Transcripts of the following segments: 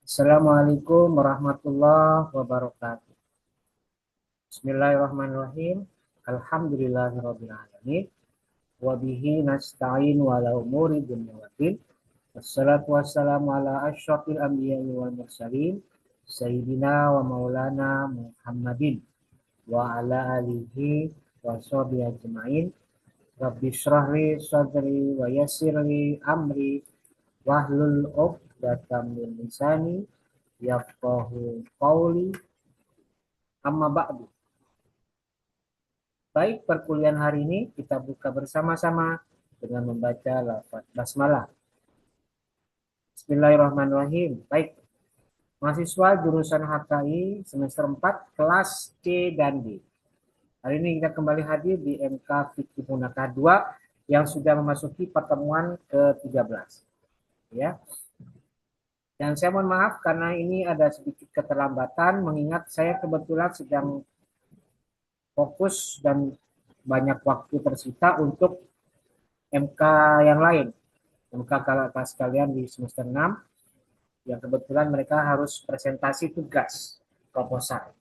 Assalamualaikum warahmatullahi wabarakatuh. Bismillahirrahmanirrahim. Alhamdulillahirabbil alamin. Wa bihi nasta'in wa ala umuri dunya waddin. Wassalatu wassalamu ala asyrafil anbiya'i wal mursalin sayyidina wa maulana Muhammadin wa ala alihi wa sahbihi ajma'in. Rabbi shrah li sadri wa yassir li amri wahlul 'uqdatam min lisani yafqahu qawli. Amma ba'du. Baik, perkuliahan hari ini kita buka bersama-sama dengan membaca lafaz basmalah. Bismillahirrahmanirrahim. Baik, mahasiswa jurusan HKI semester 4 kelas C dan D. Hari ini kita kembali hadir di MK Fikih Munakah 2 yang sudah memasuki pertemuan ke-13. Ya. Dan saya mohon maaf karena ini ada sedikit keterlambatan mengingat saya kebetulan sedang fokus dan banyak waktu tersita untuk MK yang lain. MK kelas kalian di semester 6 yang kebetulan mereka harus presentasi tugas proposal.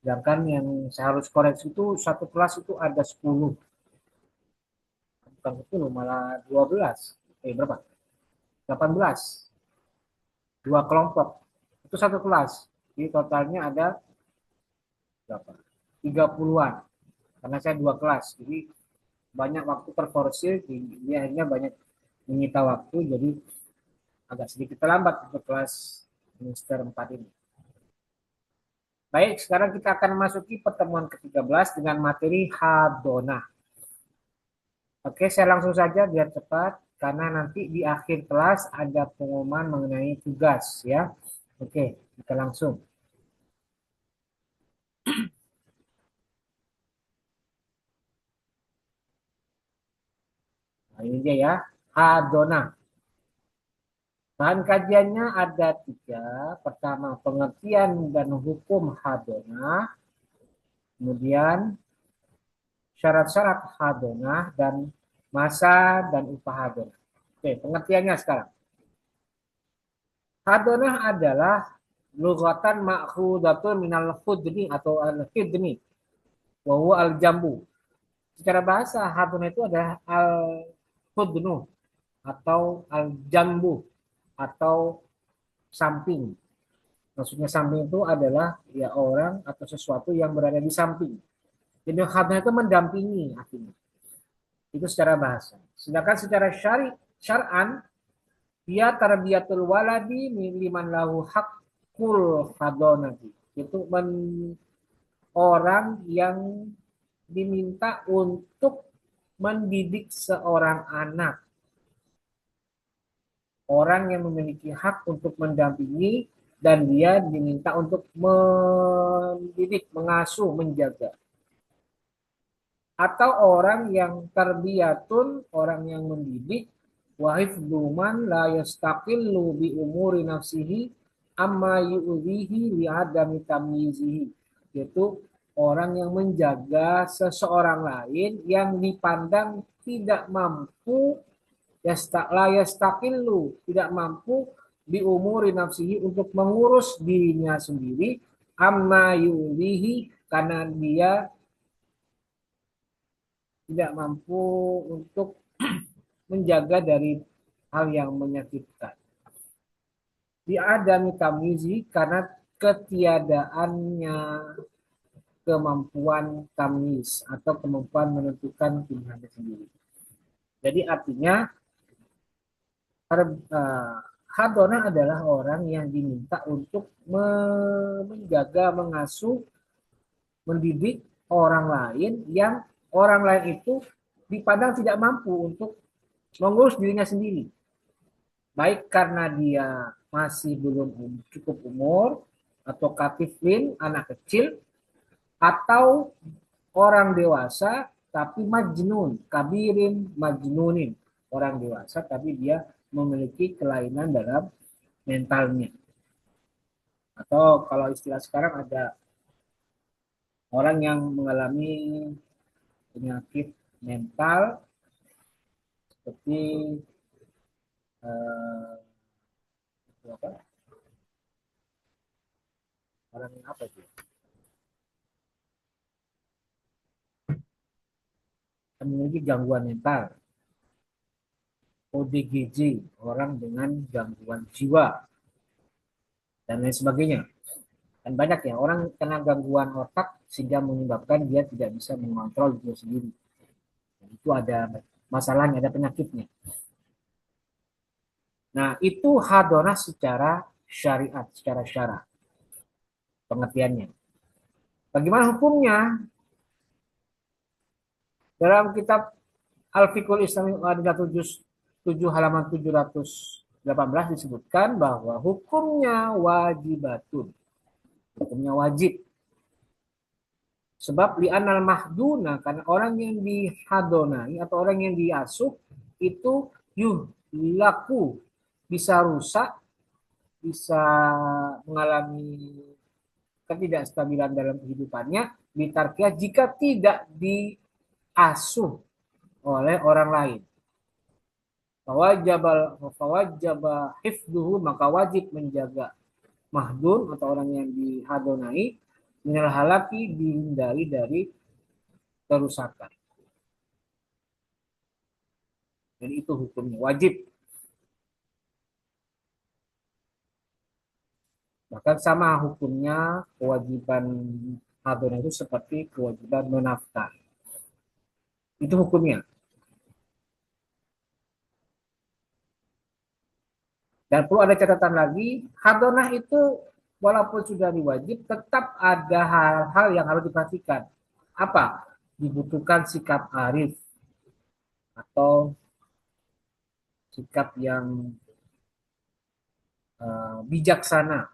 Sedangkan yang saya harus koreksi itu satu kelas itu ada 10. Bukan 10 malah 12. Berapa? 18. Dua kelompok. Itu satu kelas. Jadi totalnya ada berapa? 30-an. Karena saya dua kelas. Jadi banyak waktu terforsir, dia akhirnya banyak menyita waktu, jadi agak sedikit terlambat untuk kelas semester 4 ini. Baik, sekarang kita akan memasuki pertemuan ke-13 dengan materi hadonah. Oke, saya langsung saja biar cepat, karena nanti di akhir kelas ada pengumuman mengenai tugas ya. Oke, kita langsung. Nah, ini dia ya, hadonah. Bahan kajiannya ada 3. Pertama, pengertian dan hukum hadonah. Kemudian syarat-syarat hadonah dan masa dan upah hadonah. Oke, pengertiannya sekarang. Hadonah adalah lughatan ma'khudatun minal khudni atau al-khidni wa huwa al-jambu. Secara bahasa hadonah itu adalah al-khudnu atau al-jambu atau samping. Maksudnya samping itu adalah ya orang atau sesuatu yang berada di samping. Jadi hadonah itu mendampingi artinya. Itu secara bahasa. Sedangkan secara syar'an dia tarbiyatul waladi liman lahu hakul hadonati. Itu orang yang diminta untuk mendidik seorang anak. Orang yang memiliki hak untuk mendampingi dan dia diminta untuk mendidik, mengasuh, menjaga. Atau orang yang tarbiyatun, orang yang mendidik, wahifduman la yastaqillu bi umuri nafsihi amma yu'dhihi li adami tamyizihi. Yaitu orang yang menjaga seseorang lain yang dipandang tidak mampu la yastaqillu, tidak mampu bi umuri nafsihi untuk mengurus dirinya sendiri amma yu'dhihi karena dia tidak mampu untuk menjaga dari hal yang menyakitkan. Diadami tamyizi karena ketiadaannya kemampuan tamyiz atau kemampuan menentukan pilihannya sendiri. Jadi artinya hadona adalah orang yang diminta untuk menjaga, mengasuh, mendidik orang lain yang orang lain itu dipandang tidak mampu untuk mengurus dirinya sendiri. Baik karena dia masih belum cukup umur, atau katiflin, anak kecil, atau orang dewasa, tapi majnun, kabirin, majnunin. Orang dewasa, tapi dia memiliki kelainan dalam mentalnya. Atau kalau istilah sekarang ada orang yang mengalami penyakit mental seperti apa? apa itu? Memiliki gangguan mental, ODGJ, orang dengan gangguan jiwa, dan lain sebagainya. Dan banyak ya orang kena gangguan otak sehingga menyebabkan dia tidak bisa mengontrol diri sendiri. Dan itu ada masalahnya, ada penyakitnya. Nah, itu hadonah secara syariat, secara syara pengertiannya. Bagaimana hukumnya? Dalam kitab Al-Fiqhul Islami Adillatul Juz 7 halaman 718 disebutkan bahwa hukumnya wajibatun. Hukumnya wajib. Sebab li'anal mahduna, karena orang yang dihadonai atau orang yang diasuh itu yuhlaku, bisa rusak, bisa mengalami ketidakstabilan dalam kehidupannya bitarkia jika tidak diasuh oleh orang lain. Fawajaba hifduhu, maka wajib menjaga mahdun atau orang yang dihadonai minal halaki, dihindari dari kerusakan. Jadi itu hukumnya wajib. Bahkan sama hukumnya kewajiban hadonah itu seperti kewajiban menafkah. Itu hukumnya. Dan perlu ada catatan lagi, hadonah itu walaupun sudah diwajib, tetap ada hal-hal yang harus diperhatikan. Apa? Dibutuhkan sikap arif atau sikap yang bijaksana.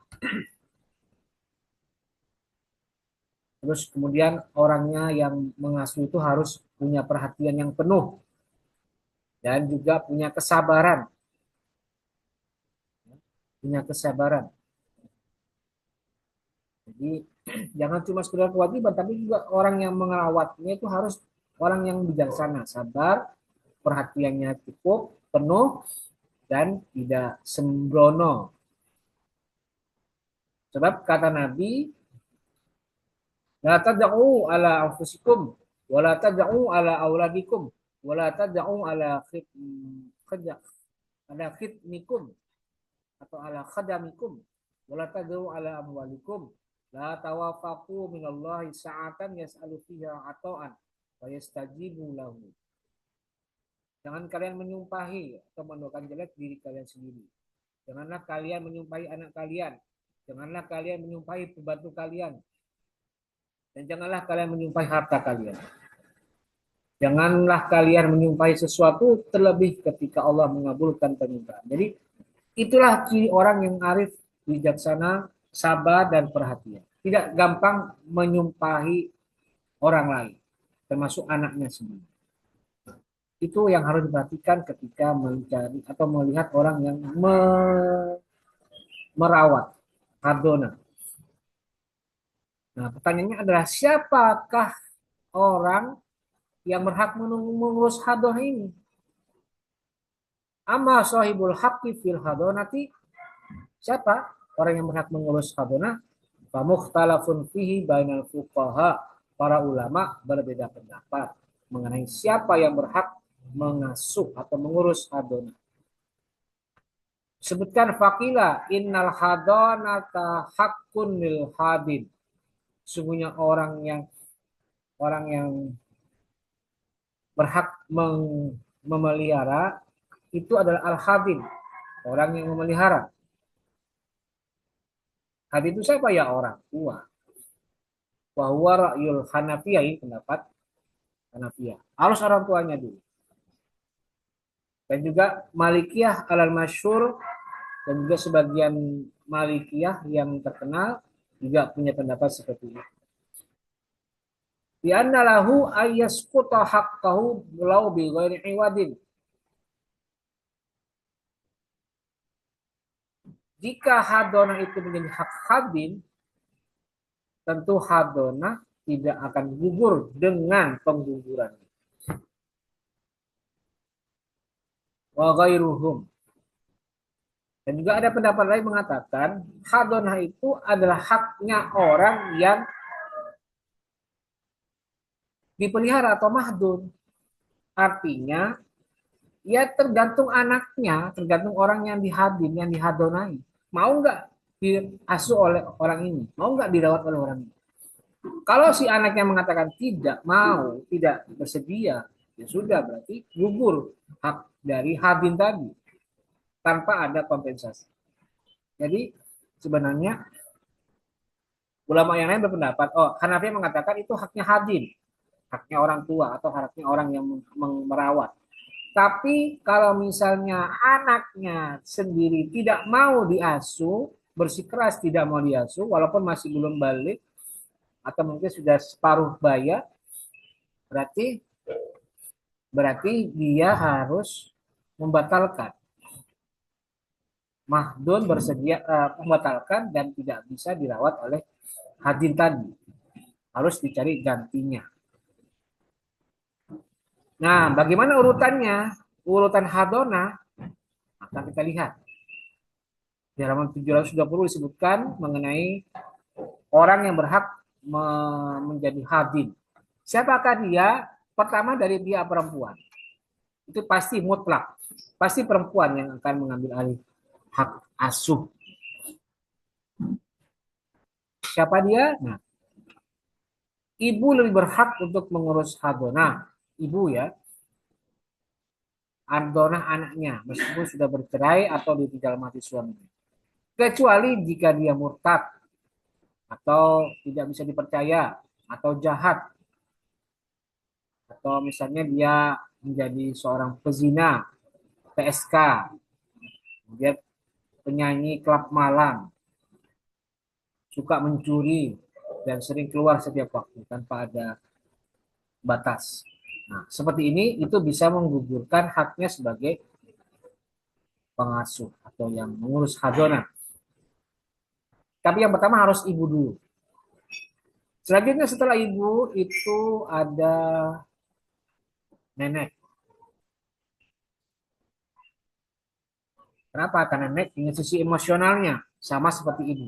Terus kemudian orangnya yang mengasuh itu harus punya perhatian yang penuh dan juga punya kesabaran. Punya kesabaran. Jadi jangan cuma sekedar kewajiban, tapi juga orang yang mengerawatnya itu harus orang yang bijaksana, sabar, perhatiannya cukup, penuh, dan tidak sembrono. Sebab kata Nabi, la tad'u ala anfusikum, wa la tad'u ala auladikum, wa la tad'u ala khidmikum atau ala khadamikum, wa la tad'u ala amwalikum. La tawafaqu minallahi sa'atan yas'alu fiha ata'an wa yastajibu lahu. Jangan kalian menyumpahi atau mendoakan jelek diri kalian sendiri. Janganlah kalian menyumpahi anak kalian. Janganlah kalian menyumpahi pembantu kalian. Dan janganlah kalian menyumpahi harta kalian. Janganlah kalian menyumpahi sesuatu terlebih ketika Allah mengabulkan permintaan. Jadi itulah ciri orang yang arif, bijaksana, sabar, dan perhatian. Tidak gampang menyumpahi orang lain, termasuk anaknya sendiri. Itu yang harus diperhatikan ketika mencari atau melihat orang yang merawat hadona. Nah, pertanyaannya adalah siapakah orang yang berhak mengurus hadonah ini? Amma sahibul haqqi fil hadonati, siapa orang yang berhak mengurus hadonah? Famukhtalafun fihi bainal fuqaha, para ulama berbeda pendapat mengenai siapa yang berhak mengasuh atau mengurus hadonah. Sebutkan fakila innal hadonata haqqun lil hadin. Sungguhnya orang yang berhak memelihara itu adalah al-hadin, orang yang memelihara. Hadin itu siapa ya? Orang tua. Wa huwa ra'yul Hanafiyah, ini pendapat Hanafiyah. Harus orang tuanya dulu. Dan juga Malikiyah alal masyhur, dan juga sebagian Malikiyah yang terkenal juga punya pendapat seperti itu. Di anna lahu ayyasquta haqqahu law bi ghairi iwadin. Jika hadonah itu menjadi hak hadin, tentu hadonah tidak akan gugur dengan pengguguran. Wa ghairuhum, Dan juga ada pendapat lain mengatakan hadonah itu adalah haknya orang yang dipelihara atau mahdun. Artinya ya tergantung anaknya, tergantung orang yang dihadin, yang dihadonai. Mau nggak diasuh oleh orang ini? Mau nggak dirawat oleh orang ini? Kalau si anaknya mengatakan tidak mau, tidak bersedia, ya sudah berarti gugur hak dari hadin tadi tanpa ada kompensasi. Jadi sebenarnya ulama yang lain berpendapat, oh Hanafi mengatakan itu haknya hadin, haknya orang tua atau haknya orang yang merawat. Tapi kalau misalnya anaknya sendiri tidak mau diasuh, bersikeras tidak mau diasuh, walaupun masih belum balik atau mungkin sudah separuh baya, berarti berarti dia harus membatalkan. Mahdun bersedia membatalkan dan tidak bisa dirawat oleh hadin tadi. Harus dicari gantinya. Nah, bagaimana urutannya? Urutan hadona akan kita lihat. Di halaman 720 disebutkan mengenai orang yang berhak menjadi hadin. Siapakah dia? Pertama dari pihak perempuan. Itu pasti mutlak. Pasti perempuan yang akan mengambil alih hak asuh. Siapa dia? Nah, ibu lebih berhak untuk mengurus hadonah. Ibu ya, hadonah anaknya, meskipun sudah bercerai atau ditinggal mati suaminya. Kecuali jika dia murtad atau tidak bisa dipercaya atau jahat atau misalnya dia menjadi seorang pezina, PSK, dia penyanyi klub malam, suka mencuri dan sering keluar setiap waktu tanpa ada batas. Nah, seperti ini itu bisa menggugurkan haknya sebagai pengasuh atau yang mengurus hadonah. Tapi yang pertama harus ibu dulu. Selanjutnya setelah ibu itu ada nenek. Kenapa? Karena nenek punya sisi emosionalnya sama seperti ibu.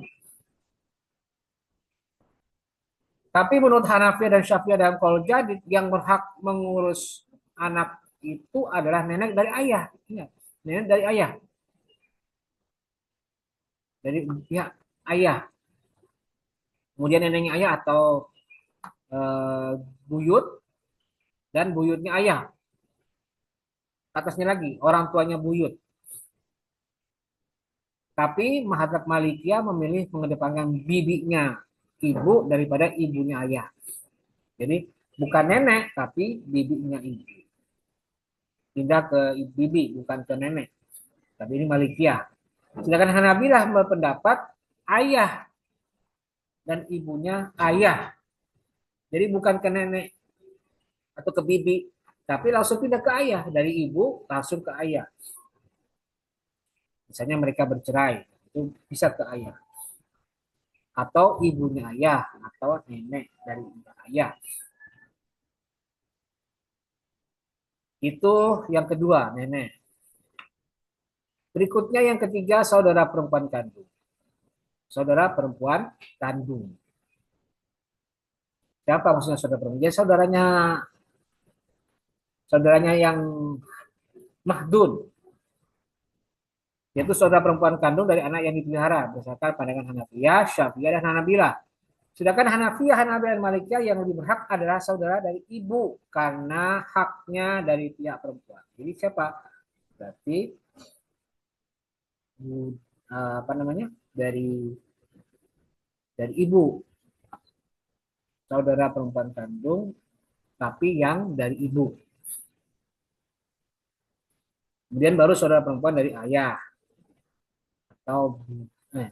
Tapi menurut Hanafi dan Syafi'i dan Qaul Jadid yang berhak mengurus anak itu adalah nenek dari ayah. Ingat, nenek dari ayah. Dari pihak ayah. Kemudian neneknya ayah atau eh, buyut dan buyutnya ayah. Atasnya lagi orang tuanya buyut. Tapi Madhab Malikiyah memilih mengedepankan bibinya ibu daripada ibunya ayah. Jadi bukan nenek tapi bibinya ibu. Pindah ke bibi bukan ke nenek. Tapi ini Malikiyah. Sedangkan Hanabilah berpendapat ayah dan ibunya ayah. Jadi bukan ke nenek atau ke bibi, tapi langsung pindah ke ayah. Dari ibu langsung ke ayah. Misalnya mereka bercerai, itu bisa ke ayah. Atau ibunya ayah, atau nenek dari ibu ayah. Itu yang kedua, nenek. Berikutnya yang ketiga, saudara perempuan kandung. Saudara perempuan kandung. Siapa maksudnya saudara perempuan? Ya saudaranya yang mahdun, yaitu saudara perempuan kandung dari anak yang dipelihara berdasarkan pandangan Hanafiyah, Syafi'iyah dan Hanabilah. Sedangkan Hanafiyah, Hanabilah dan Malikiyah yang lebih berhak adalah saudara dari ibu karena haknya dari pihak perempuan. Jadi siapa? Berarti apa namanya? Dari ibu, saudara perempuan kandung tapi yang dari ibu. Kemudian baru saudara perempuan dari ayah atau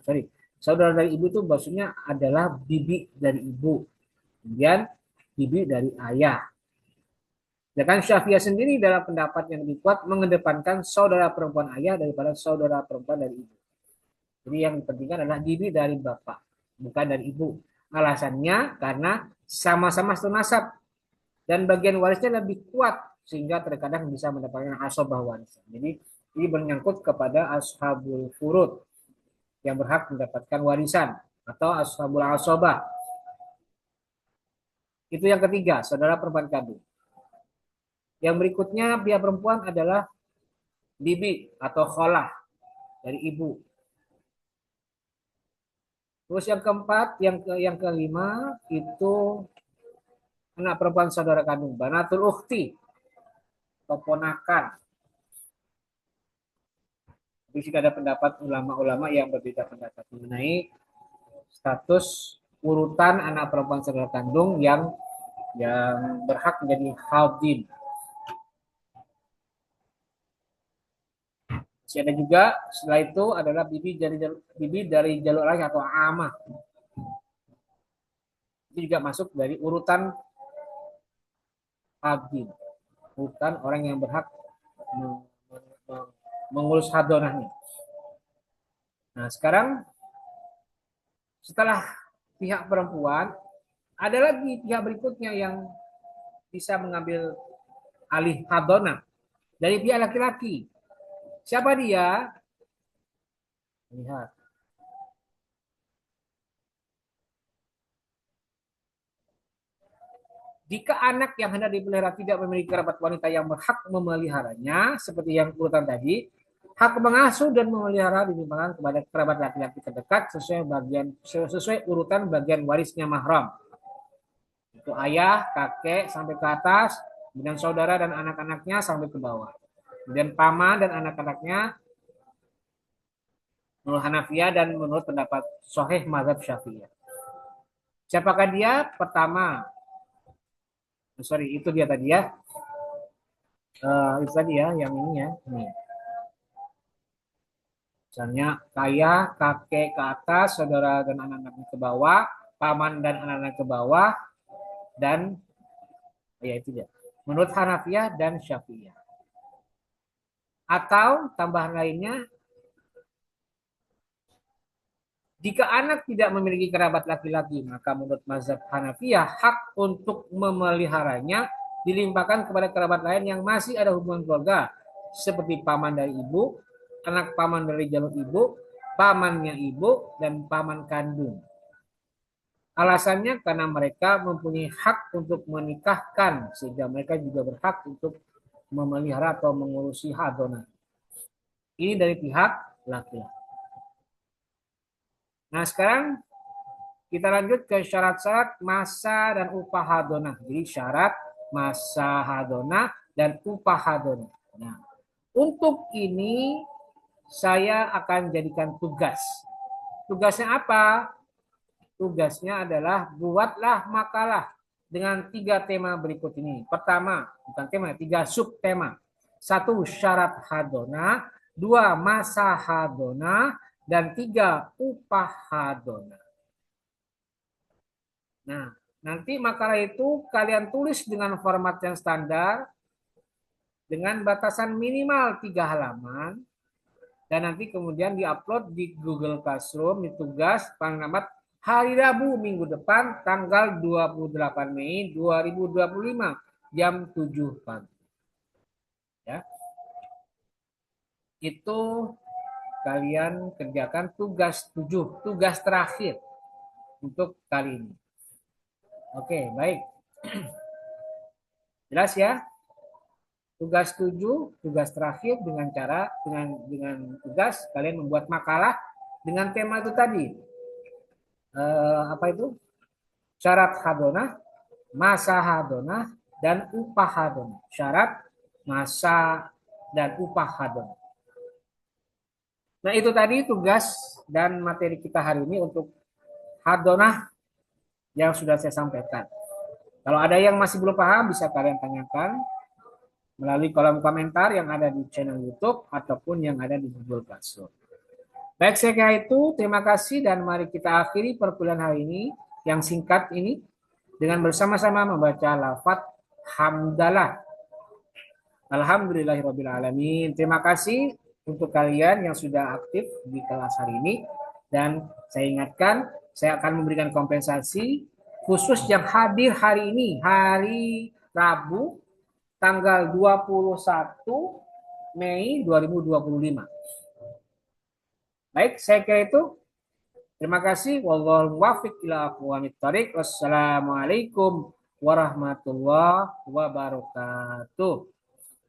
sorry, saudara dari ibu itu maksudnya adalah bibi dari ibu, kemudian bibi dari ayah. Sedangkan Syafi'iyah sendiri dalam pendapat yang lebih kuat mengedepankan saudara perempuan ayah daripada saudara perempuan dari ibu. Jadi yang dipentingkan adalah bibi dari bapak, bukan dari ibu. Alasannya karena sama-sama satu nasab dan bagian warisnya lebih kuat sehingga terkadang bisa mendapatkan asobah warisan. Jadi Ini menyangkut kepada ashabul furud yang berhak mendapatkan warisan atau ashabul asobah. Itu yang ketiga, saudara perempuan kandung. Yang berikutnya pihak perempuan adalah bibi atau kholah dari ibu. Terus yang keempat, yang kelima itu anak perempuan saudara kandung, banatul ukhti, keponakan. Di sini ada pendapat ulama-ulama yang berbeda pendapat mengenai status urutan anak perempuan saudara kandung yang berhak menjadi haldin. Masih ada juga setelah itu adalah bibi dari jalur lain atau amah. Itu juga masuk dari urutan haldin, urutan orang yang berhak mengurus hadonahnya. Nah, sekarang setelah pihak perempuan, ada lagi pihak berikutnya yang bisa mengambil alih hadonah dari pihak laki-laki. Siapa dia? Lihat. Jika anak yang hendak dipelihara tidak memiliki kerabat wanita yang berhak memeliharanya, seperti yang urutan tadi, hak mengasuh dan memelihara dilimpahkan kepada kerabat laki-laki terdekat sesuai urutan bagian warisnya mahram. Itu ayah, kakek sampai ke atas, kemudian saudara dan anak-anaknya sampai ke bawah. Kemudian paman dan anak-anaknya menurut Hanafiyah dan menurut pendapat Sahih mazhab Syafi'iyah. Siapakah dia? Pertama, itu dia tadi ya. Itu tadi ya, yang ini ya. Nih. Misalnya ayah, kakek ke atas, saudara dan anak-anaknya ke bawah, paman dan anak-anak ke bawah, dan ya itu dia. Menurut Hanafiyah dan Syafi'iyah. Atau tambahan lainnya, jika anak tidak memiliki kerabat laki-laki, maka menurut mazhab Hanafiyah hak untuk memeliharanya dilimpahkan kepada kerabat lain yang masih ada hubungan keluarga, seperti paman dari ibu, anak paman dari jalur ibu, pamannya ibu, dan paman kandung. Alasannya karena mereka mempunyai hak untuk menikahkan, sehingga mereka juga berhak untuk memelihara atau mengurusi hadonah. Ini dari pihak laki-laki. Nah, sekarang kita lanjut ke syarat-syarat masa dan upah hadonah. Jadi syarat masa hadonah dan upah hadonah. Nah, untuk ini saya akan jadikan tugas. Tugasnya apa? Tugasnya adalah buatlah makalah dengan 3 tema berikut ini. Pertama, bukan tema, 3 subtema. 1, syarat hadonah. 2, masa hadonah. Dan 3, upah hadonah. Nah, nanti makalah itu kalian tulis dengan format yang standar, dengan batasan minimal 3 halaman, dan nanti kemudian diupload di Google Classroom, di tugas paling lambat hari Rabu minggu depan, tanggal 28 Mei 2025, jam 7 pagi. Ya. Itu kalian kerjakan tugas 7, tugas terakhir untuk kali ini. Oke, baik. Jelas ya? Tugas 7, tugas terakhir dengan tugas kalian membuat makalah dengan tema itu tadi. Apa itu? Syarat hadonah, masa hadonah, dan upah hadonah. Syarat, masa, dan upah hadonah. Nah, itu tadi tugas dan materi kita hari ini untuk hadonah yang sudah saya sampaikan. Kalau ada yang masih belum paham, bisa kalian tanyakan melalui kolom komentar yang ada di channel YouTube ataupun yang ada di Google Classroom. Baik, saya kira itu. Terima kasih dan mari kita akhiri perkuliahan hari ini yang singkat ini dengan bersama-sama membaca lafaz hamdalah. Alhamdulillahirrabbilalamin. Terima kasih untuk kalian yang sudah aktif di kelas hari ini. Dan saya ingatkan, saya akan memberikan kompensasi khusus yang hadir hari ini, hari Rabu, tanggal 21 Mei 2025. Baik, saya kira itu. Terima kasih. Wallahul muwaffiq ila aqwamit thoriq. Wassalamualaikum warahmatullahi wabarakatuh.